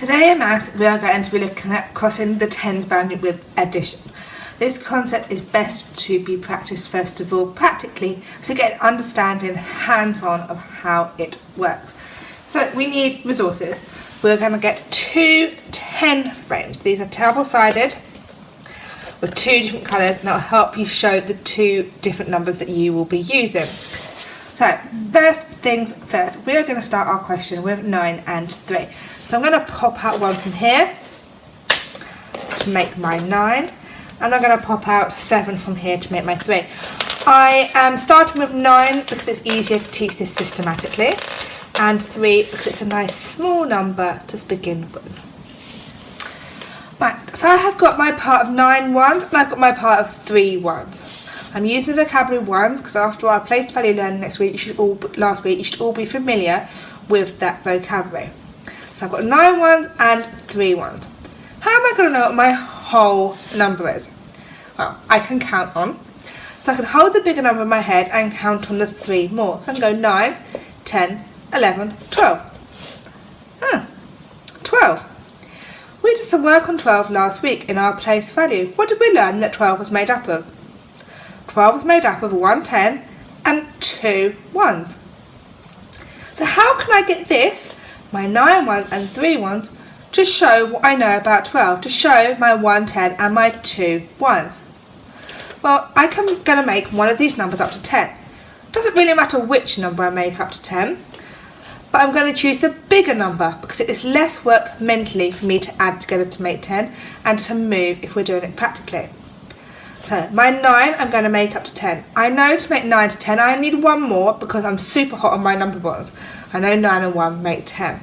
Today in maths we are going to be looking at crossing the tens boundary with addition. This concept is best to be practiced first of all practically to get an understanding hands-on of how it works. So we need resources. We're going to get two 10 frames. These are double-sided with two different colours and that will help you show the two different numbers that you will be using. So first things first, we are going to start our question with 9 and 3. So I'm going to pop out one from here to make my 9, and I'm going to pop out 7 from here to make my 3. I am starting with 9 because it's easier to teach this systematically, and 3 because it's a nice small number to begin with. Right, so I have got my part of 9 ones and I've got my part of 3 ones. I'm using the vocabulary ones because after our placed value learning last week, you should all be familiar with that vocabulary. So I've got 9 ones and 3 ones. How am I going to know what my whole number is? Well, I can count on. So I can hold the bigger number in my head and count on the 3 more. So I can go 9, 10, 11, 12. 12. We did some work on 12 last week in our place value. What did we learn that 12 was made up of? 12 was made up of 1 10 and 2 1s. So how can I get this, my 9 ones and 3 ones, to show what I know about 12, to show my 1 10 and my 2 1s? Well, I'm going to make one of these numbers up to 10. Doesn't really matter which number I make up to 10, but I'm going to choose the bigger number because it is less work mentally for me to add together to make 10 and to move if we're doing it practically. So my 9 I'm going to make up to 10. I know to make 9 to 10 I need one more because I'm super hot on my number ones. I know 9 and 1 make 10.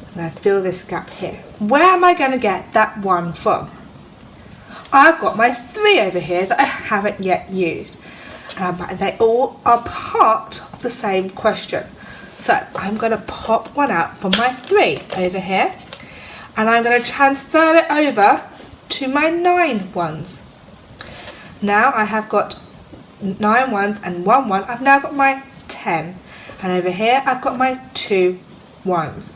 I'm going to fill this gap here. Where am I going to get that 1 from? I've got my 3 over here that I haven't yet used. And they all are part of the same question. So I'm going to pop one out from my 3 over here. And I'm going to transfer it over to my 9 ones. Now I have got 9 ones and 1 1. I've now got my 10. And over here I've got my 2 1s.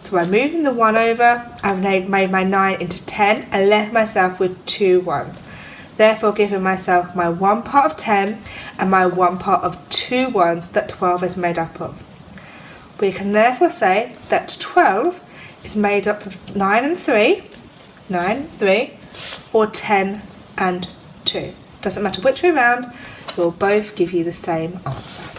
So by moving the 1 over, I've made my 9 into 10 and left myself with 2 1s. Therefore giving myself my 1 part of 10 and my 1 part of 2 1s that 12 is made up of. We can therefore say that 12 is made up of 9 and 3, or 10 and 2. Doesn't matter which way round, it will both give you the same answer.